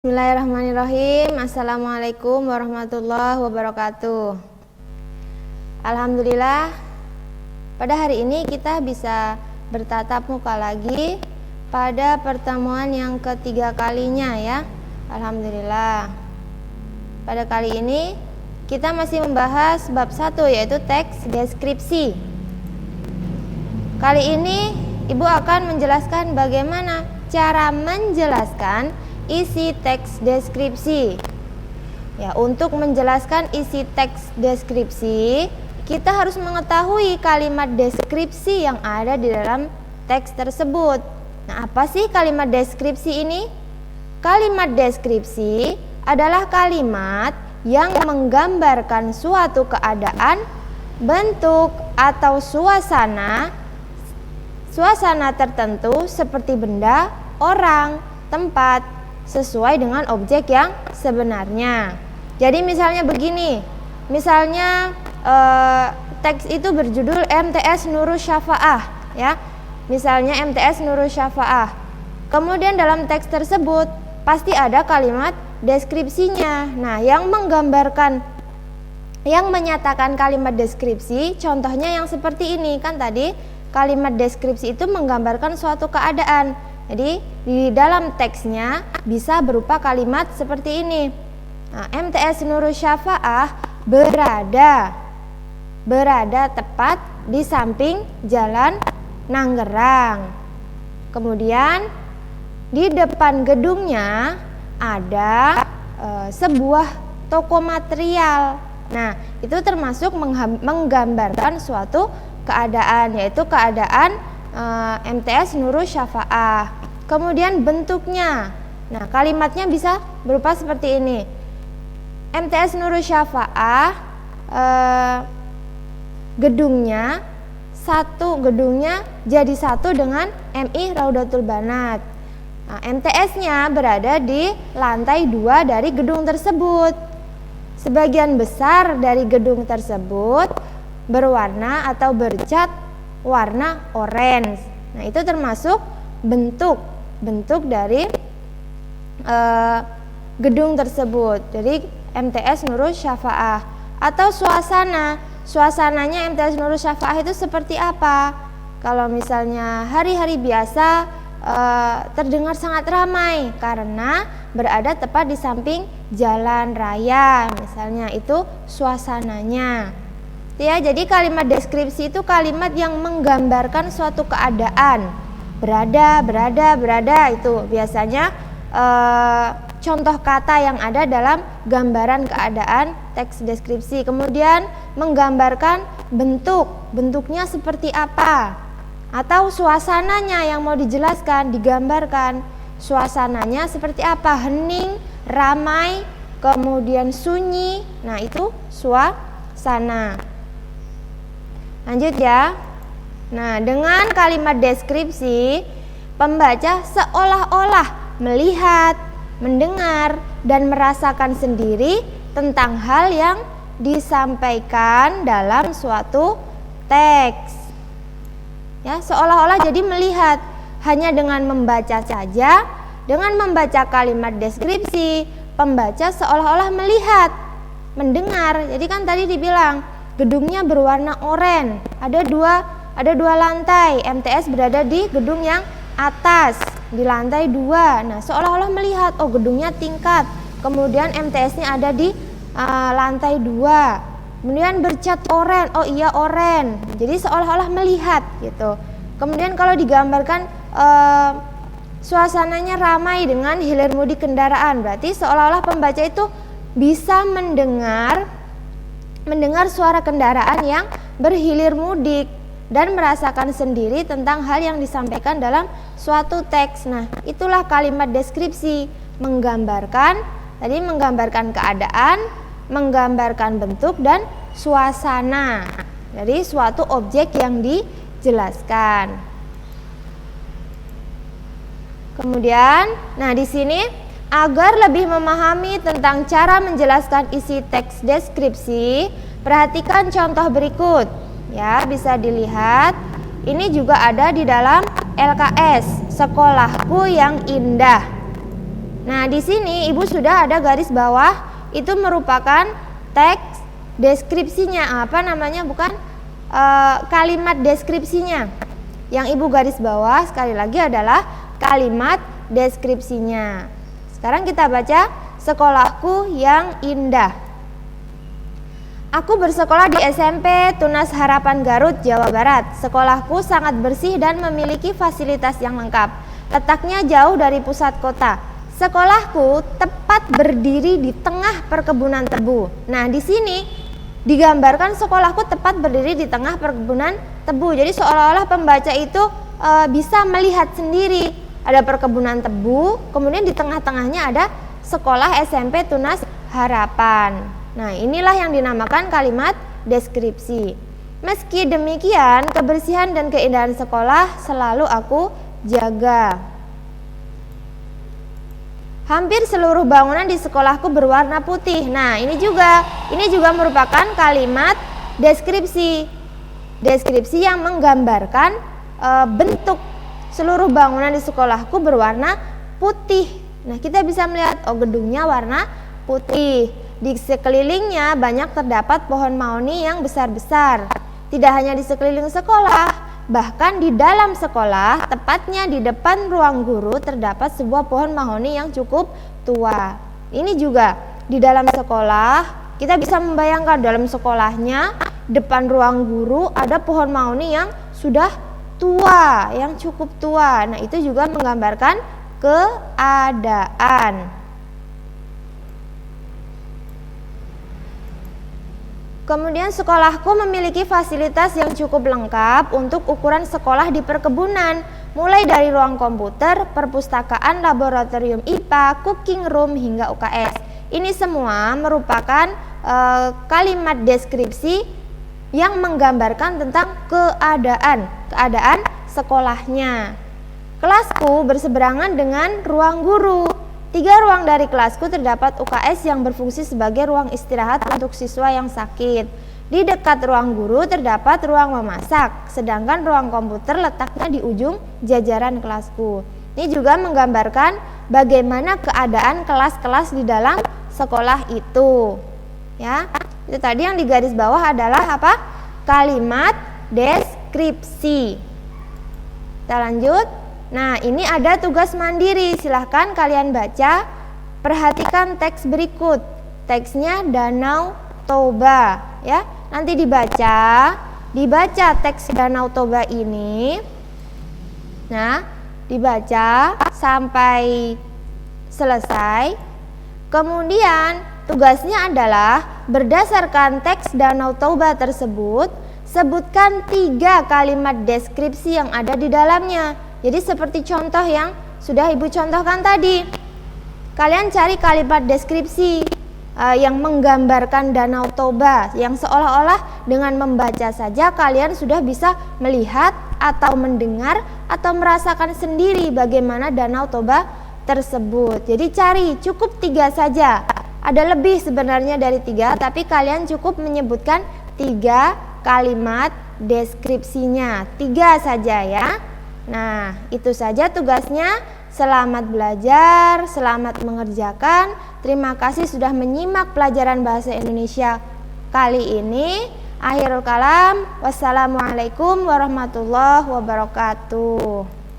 Bismillahirrahmanirrahim. Assalamualaikum warahmatullahi wabarakatuh. Alhamdulillah, pada hari ini kita bisa bertatap muka lagi pada pertemuan yang ketiga kalinya ya. Alhamdulillah. Pada kali ini kita masih membahas bab 1 yaitu teks deskripsi. Kali ini Ibu akan menjelaskan bagaimana cara menjelaskan isi teks deskripsi. Ya, untuk menjelaskan isi teks deskripsi, kita harus mengetahui kalimat deskripsi yang ada di dalam teks tersebut. Nah, apa sih kalimat deskripsi ini? Kalimat deskripsi adalah kalimat yang menggambarkan suatu keadaan, bentuk, atau suasana tertentu seperti benda, orang, tempat, sesuai dengan objek yang sebenarnya. Jadi misalnya begini, misalnya teks itu berjudul MTS Nurus Syafa'ah ya. Misalnya MTS Nurus Syafa'ah. Kemudian dalam teks tersebut pasti ada kalimat deskripsinya. Nah, yang menyatakan kalimat deskripsi, contohnya yang seperti ini kan tadi, kalimat deskripsi itu menggambarkan suatu keadaan. Jadi di dalam teksnya bisa berupa kalimat seperti ini. Nah, MTS Nurus Syafa'ah berada tepat di samping Jalan Nanggerang. Kemudian di depan gedungnya ada sebuah toko material. Nah, itu termasuk menggambarkan suatu keadaan, yaitu keadaan MTS Nurus Syafa'ah. Kemudian bentuknya, nah kalimatnya bisa berupa seperti ini. MTS Nurus Syafa'ah, gedungnya jadi satu dengan MI Raudatul Banat. Nah, MTS-nya berada di lantai 2 dari gedung tersebut. Sebagian besar dari gedung tersebut berwarna atau bercat warna orange. Nah, itu termasuk bentuk dari gedung tersebut. Jadi MTS Nurus Syafa'ah. Atau suasananya MTS Nurus Syafa'ah itu seperti apa? Kalau misalnya hari-hari biasa terdengar sangat ramai karena berada tepat di samping jalan raya, misalnya itu suasananya. Ya, jadi kalimat deskripsi itu kalimat yang menggambarkan suatu keadaan. Berada itu biasanya contoh kata yang ada dalam gambaran keadaan teks deskripsi. Kemudian menggambarkan bentuknya seperti apa, atau suasananya yang mau dijelaskan, digambarkan suasananya seperti apa, hening, ramai, kemudian sunyi. Nah, itu suasana. Lanjut ya. Nah, dengan kalimat deskripsi, pembaca seolah-olah melihat, mendengar, dan merasakan sendiri tentang hal yang disampaikan dalam suatu teks. Ya, seolah-olah jadi melihat hanya dengan membaca saja. Dengan membaca kalimat deskripsi, pembaca seolah-olah melihat, mendengar. Jadi kan tadi dibilang gedungnya berwarna oranye, ada dua lantai. MTS berada di gedung yang atas, di lantai 2. Nah, seolah-olah melihat, oh gedungnya tingkat. Kemudian MTS-nya ada di lantai 2. Kemudian bercat oranye, oh iya oranye. Jadi seolah-olah melihat gitu. Kemudian kalau digambarkan suasananya ramai dengan hilir mudik kendaraan, berarti seolah-olah pembaca itu bisa mendengar suara kendaraan yang berhilir mudik dan merasakan sendiri tentang hal yang disampaikan dalam suatu teks. Nah, itulah kalimat deskripsi, menggambarkan keadaan, menggambarkan bentuk dan suasana dari suatu objek yang dijelaskan. Kemudian, nah di sini agar lebih memahami tentang cara menjelaskan isi teks deskripsi, perhatikan contoh berikut. Ya, bisa dilihat. Ini juga ada di dalam LKS, Sekolahku yang Indah. Nah, di sini Ibu sudah ada garis bawah, itu merupakan teks deskripsinya. Apa namanya? Bukan kalimat deskripsinya. Yang Ibu garis bawah sekali lagi adalah kalimat deskripsinya. Sekarang kita baca sekolahku yang indah. Aku bersekolah di SMP Tunas Harapan Garut, Jawa Barat. Sekolahku sangat bersih dan memiliki fasilitas yang lengkap. Letaknya jauh dari pusat kota. Sekolahku tepat berdiri di tengah perkebunan tebu. Nah, di sini digambarkan sekolahku tepat berdiri di tengah perkebunan tebu. Jadi seolah-olah pembaca itu bisa melihat sendiri ada perkebunan tebu, kemudian di tengah-tengahnya ada sekolah SMP Tunas Harapan. Nah, inilah yang dinamakan kalimat deskripsi. Meski demikian, kebersihan dan keindahan sekolah selalu aku jaga. Hampir seluruh bangunan di sekolahku berwarna putih. Nah, ini juga merupakan kalimat deskripsi. Deskripsi yang menggambarkan bentuk seluruh bangunan di sekolahku berwarna putih. Nah, kita bisa melihat gedungnya warna putih. Di sekelilingnya banyak terdapat pohon mahoni yang besar-besar. Tidak hanya di sekeliling sekolah, bahkan di dalam sekolah, tepatnya di depan ruang guru terdapat sebuah pohon mahoni yang cukup tua. Ini juga di dalam sekolah, kita bisa membayangkan dalam sekolahnya, depan ruang guru ada pohon mahoni yang sudah tua, yang cukup tua. Nah, itu juga menggambarkan keadaan. Kemudian sekolahku memiliki fasilitas yang cukup lengkap untuk ukuran sekolah di perkebunan, mulai dari ruang komputer, perpustakaan, laboratorium IPA, cooking room, hingga UKS. Ini semua merupakan kalimat deskripsi yang menggambarkan tentang keadaan sekolahnya. Kelasku berseberangan dengan ruang guru. 3 ruang dari kelasku terdapat UKS yang berfungsi sebagai ruang istirahat untuk siswa yang sakit. Di dekat ruang guru terdapat ruang memasak, sedangkan ruang komputer letaknya di ujung jajaran kelasku. Ini juga menggambarkan bagaimana keadaan kelas-kelas di dalam sekolah itu. Ya, itu tadi yang di garis bawah adalah apa? Kalimat deskripsi. Kita lanjut. Nah, ini ada tugas mandiri, silahkan kalian baca, perhatikan teks berikut. Teksnya Danau Toba, ya. Nanti dibaca teks Danau Toba ini. Nah, dibaca sampai selesai. Kemudian tugasnya adalah berdasarkan teks Danau Toba tersebut, sebutkan 3 kalimat deskripsi yang ada di dalamnya. Jadi seperti contoh yang sudah Ibu contohkan tadi. Kalian cari kalimat deskripsi yang menggambarkan Danau Toba, yang seolah-olah dengan membaca saja kalian sudah bisa melihat atau mendengar atau merasakan sendiri bagaimana Danau Toba tersebut. Jadi cari, cukup 3 saja. Ada lebih sebenarnya dari 3, tapi kalian cukup menyebutkan 3 kalimat deskripsinya. 3 saja ya. Nah, itu saja tugasnya. Selamat belajar, selamat mengerjakan. Terima kasih sudah menyimak pelajaran bahasa Indonesia kali ini. Akhirul kalam, wassalamualaikum warahmatullahi wabarakatuh.